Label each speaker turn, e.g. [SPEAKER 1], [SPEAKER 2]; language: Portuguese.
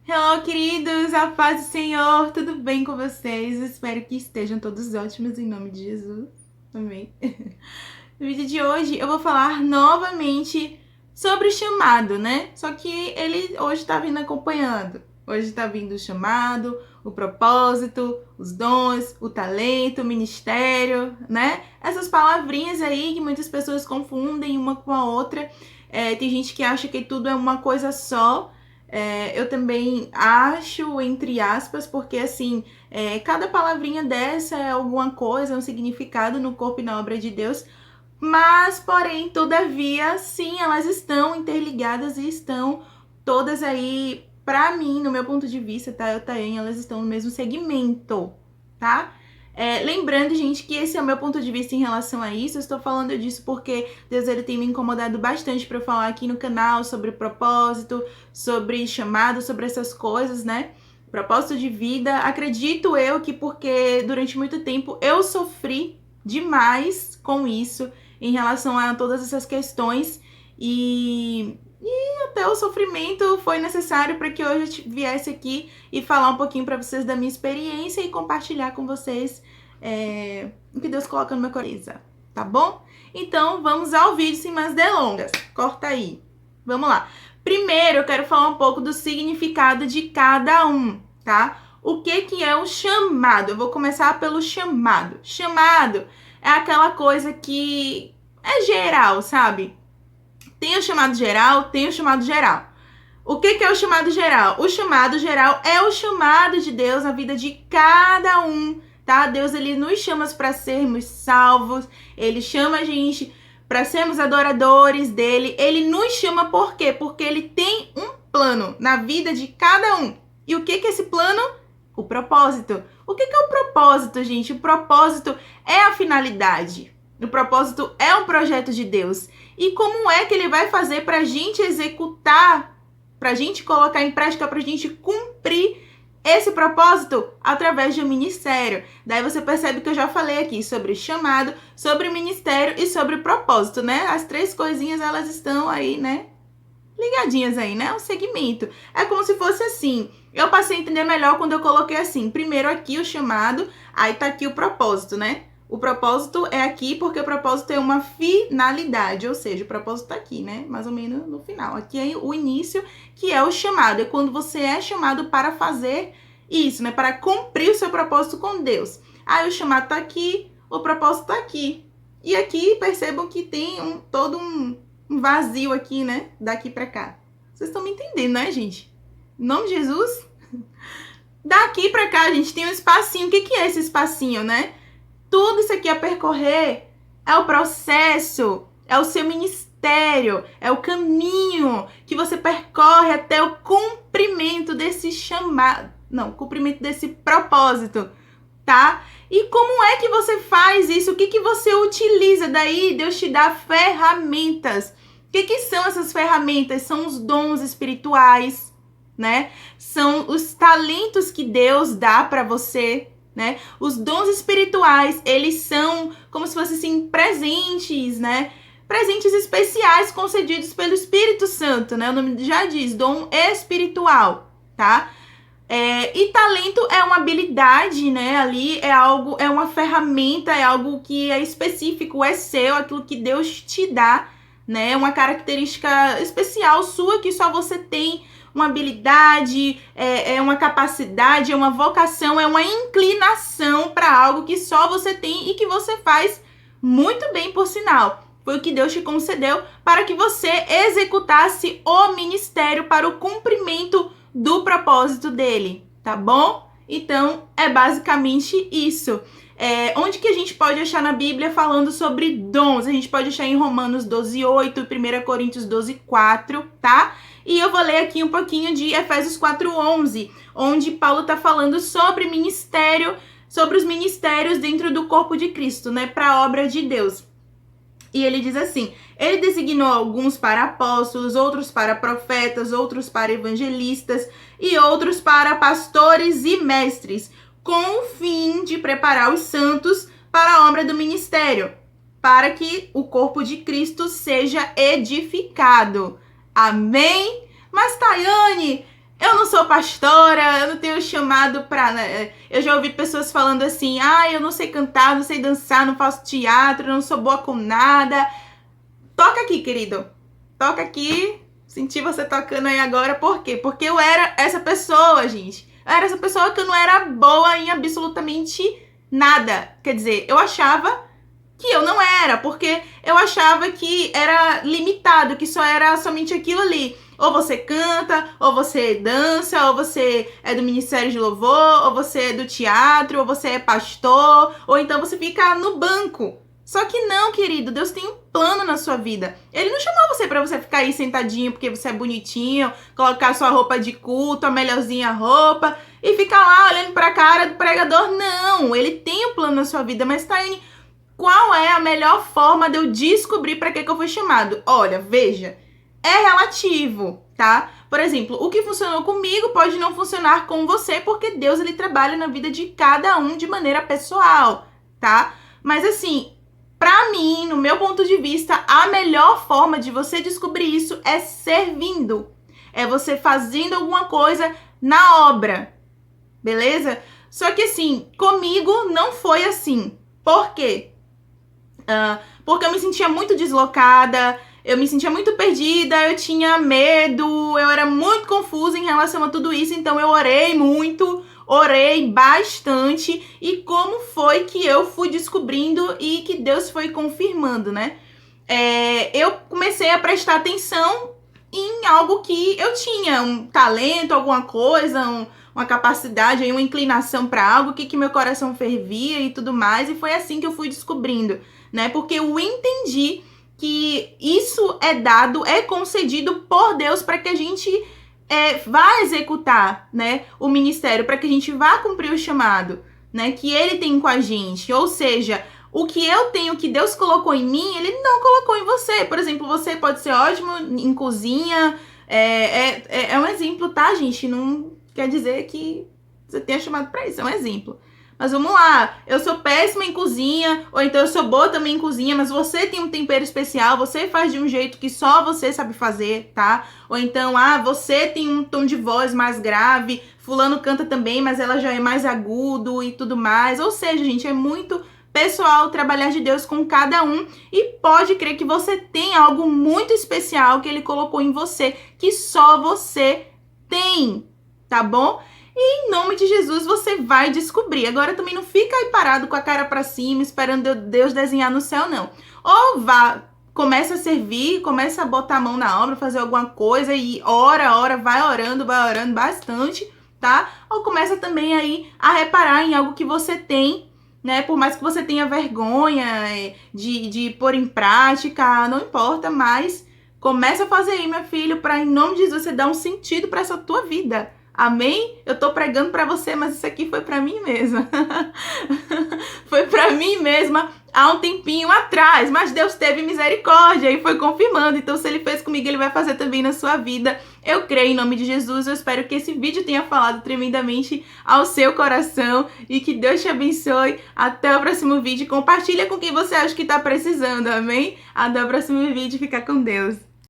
[SPEAKER 1] Hello, queridos, a paz do Senhor, tudo bem com vocês? Espero que estejam todos ótimos em nome de Jesus, amém. No vídeo de hoje eu vou falar novamente sobre o chamado, né? Só que ele hoje tá vindo acompanhando. Hoje tá vindo o chamado, o propósito, os dons, o talento, o ministério, né? Essas palavrinhas aí que muitas pessoas confundem uma com a outra. Tem gente que acha que tudo é uma coisa só. Eu também acho, entre aspas, porque assim, cada palavrinha dessa é alguma coisa, um significado no corpo e na obra de Deus, mas, porém, todavia, sim, elas estão interligadas e estão todas aí, pra mim, no meu ponto de vista, tá? Elas estão no mesmo segmento, tá? Lembrando, gente, que esse é o meu ponto de vista em relação a isso. Eu estou falando disso porque Deus ele tem me incomodado bastante para eu falar aqui no canal sobre propósito, sobre chamado, sobre essas coisas, né? Propósito de vida. Acredito eu que porque durante muito tempo eu sofri demais com isso em relação a todas essas questões e até o sofrimento foi necessário para que hoje eu viesse aqui e falar um pouquinho para vocês da minha experiência e compartilhar com vocês o que Deus coloca no meu coração, tá bom? Então vamos ao vídeo sem mais delongas. Corta aí. Vamos lá. Primeiro eu quero falar um pouco do significado de cada um, tá? O que é o chamado? Eu vou começar pelo chamado. Chamado é aquela coisa que é geral, sabe? Tem o chamado geral, tem o chamado geral. O que é o chamado geral? O chamado geral é o chamado de Deus na vida de cada um, tá? Deus, ele nos chama para sermos salvos, ele chama a gente para sermos adoradores dele. Ele nos chama por quê? Porque ele tem um plano na vida de cada um. E o que é esse plano? O propósito. O que é o propósito, gente? O propósito é a finalidade. O propósito é um projeto de Deus. E como é que ele vai fazer para a gente executar, para a gente colocar em prática, para a gente cumprir esse propósito? Através de um ministério. Daí você percebe que eu já falei aqui sobre chamado, sobre ministério e sobre propósito, né? As três coisinhas, elas estão aí, né? Ligadinhas aí, né? Um segmento. É como se fosse assim. Eu passei a entender melhor quando eu coloquei assim. Primeiro aqui o chamado, aí tá aqui o propósito, né? O propósito é aqui porque o propósito é uma finalidade, ou seja, o propósito tá aqui, né? Mais ou menos no final. Aqui é o início, que é o chamado. É quando você é chamado para fazer isso, né? Para cumprir o seu propósito com Deus. Aí o chamado tá aqui, o propósito tá aqui. E aqui percebam que tem todo um vazio aqui, né? Daqui pra cá. Vocês estão me entendendo, né, gente? Em nome de Jesus. Daqui pra cá, a gente tem um espacinho. O que é esse espacinho, né? Tudo isso aqui a percorrer é o processo, é o seu ministério, é o caminho que você percorre até o cumprimento desse chamado. Não, cumprimento desse propósito, tá? E como é que você faz isso? O que você utiliza? Daí Deus te dá ferramentas. O que são essas ferramentas? São os dons espirituais, né? São os talentos que Deus dá para você, né? Os dons espirituais, eles são como se fossem assim, presentes, né? Presentes especiais concedidos pelo Espírito Santo, né? O nome já diz, dom espiritual, tá? E talento é uma habilidade, né? Ali é algo, é uma ferramenta, é algo que é específico, é seu, aquilo que Deus te dá, né? Uma característica especial sua que só você tem. Uma habilidade, uma capacidade, é uma vocação, é uma inclinação para algo que só você tem e que você faz muito bem, por sinal. Foi o que Deus te concedeu para que você executasse o ministério para o cumprimento do propósito dele, tá bom? Então, é basicamente isso. Onde que a gente pode achar na Bíblia falando sobre dons? A gente pode achar em Romanos 12:8, 1 Coríntios 12:4, tá? E eu vou ler aqui um pouquinho de Efésios 4:11, onde Paulo tá falando sobre ministério, sobre os ministérios dentro do corpo de Cristo, né? Para a obra de Deus. E ele diz assim: ele designou alguns para apóstolos, outros para profetas, outros para evangelistas e outros para pastores e mestres, com o fim de preparar os santos para a obra do ministério, para que o corpo de Cristo seja edificado. Amém? Mas, Tayane, eu eu não sou pastora, eu não tenho chamado pra... Eu já ouvi pessoas falando assim, eu não sei cantar, não sei dançar, não faço teatro, não sou boa com nada. Toca aqui, querido. Toca aqui. Senti você tocando aí agora. Por quê? Porque eu era essa pessoa, gente. Eu era essa pessoa que eu não era boa em absolutamente nada. Quer dizer, eu achava que eu não era, porque eu achava que era limitado, que só era somente aquilo ali. Ou você canta, ou você dança, ou você é do Ministério de Louvor, ou você é do teatro, ou você é pastor, ou então você fica no banco. Só que não, querido, Deus tem um plano na sua vida. Ele não chamou você pra você ficar aí sentadinho porque você é bonitinho, colocar sua roupa de culto, a melhorzinha roupa, e ficar lá olhando pra cara do pregador. Não, ele tem um plano na sua vida, mas Taine, qual é a melhor forma de eu descobrir pra que eu fui chamado? Olha, veja, é relativo, tá? Por exemplo, o que funcionou comigo pode não funcionar com você, porque Deus, ele trabalha na vida de cada um de maneira pessoal, tá? Mas assim, pra mim, no meu ponto de vista, a melhor forma de você descobrir isso é servindo. É você fazendo alguma coisa na obra, beleza? Só que assim, comigo não foi assim. Por quê? Porque eu me sentia muito deslocada, eu me sentia muito perdida, eu tinha medo, eu era muito confusa em relação a tudo isso, então eu orei muito, orei bastante, e como foi que eu fui descobrindo e que Deus foi confirmando, né? Eu comecei a prestar atenção em algo que eu tinha, um talento, alguma coisa, uma capacidade, uma inclinação para algo, que meu coração fervia e tudo mais, e foi assim que eu fui descobrindo, né? Porque eu entendi que isso é dado, é concedido por Deus para que a gente vá executar, né, o ministério, para que a gente vá cumprir o chamado, né, que ele tem com a gente. Ou seja, o que eu tenho, que Deus colocou em mim, ele não colocou em você. Por exemplo, você pode ser ótimo em cozinha, é um exemplo, tá, gente? Não quer dizer que você tenha chamado para isso, é um exemplo. Mas vamos lá, eu sou péssima em cozinha, ou então eu sou boa também em cozinha, mas você tem um tempero especial, você faz de um jeito que só você sabe fazer, tá? Ou então, você tem um tom de voz mais grave, fulano canta também, mas ela já é mais agudo e tudo mais. Ou seja, gente, é muito pessoal o trabalhar de Deus com cada um, e pode crer que você tem algo muito especial que ele colocou em você, que só você tem, tá bom? E em nome de Jesus você vai descobrir. Agora também não fica aí parado com a cara pra cima, esperando Deus desenhar no céu, não. Ou começa a servir, começa a botar a mão na obra, fazer alguma coisa e ora, vai orando bastante, tá? Ou começa também aí a reparar em algo que você tem, né? Por mais que você tenha vergonha de pôr em prática, não importa, mas começa a fazer aí, meu filho, para em nome de Jesus você dar um sentido para essa tua vida. Amém? Eu tô pregando pra você, mas isso aqui foi pra mim mesma. Foi pra mim mesma há um tempinho atrás, mas Deus teve misericórdia e foi confirmando. Então, se ele fez comigo, ele vai fazer também na sua vida. Eu creio em nome de Jesus. Eu espero que esse vídeo tenha falado tremendamente ao seu coração e que Deus te abençoe. Até o próximo vídeo. Compartilha com quem você acha que tá precisando, amém? Até o próximo vídeo. Fica com Deus.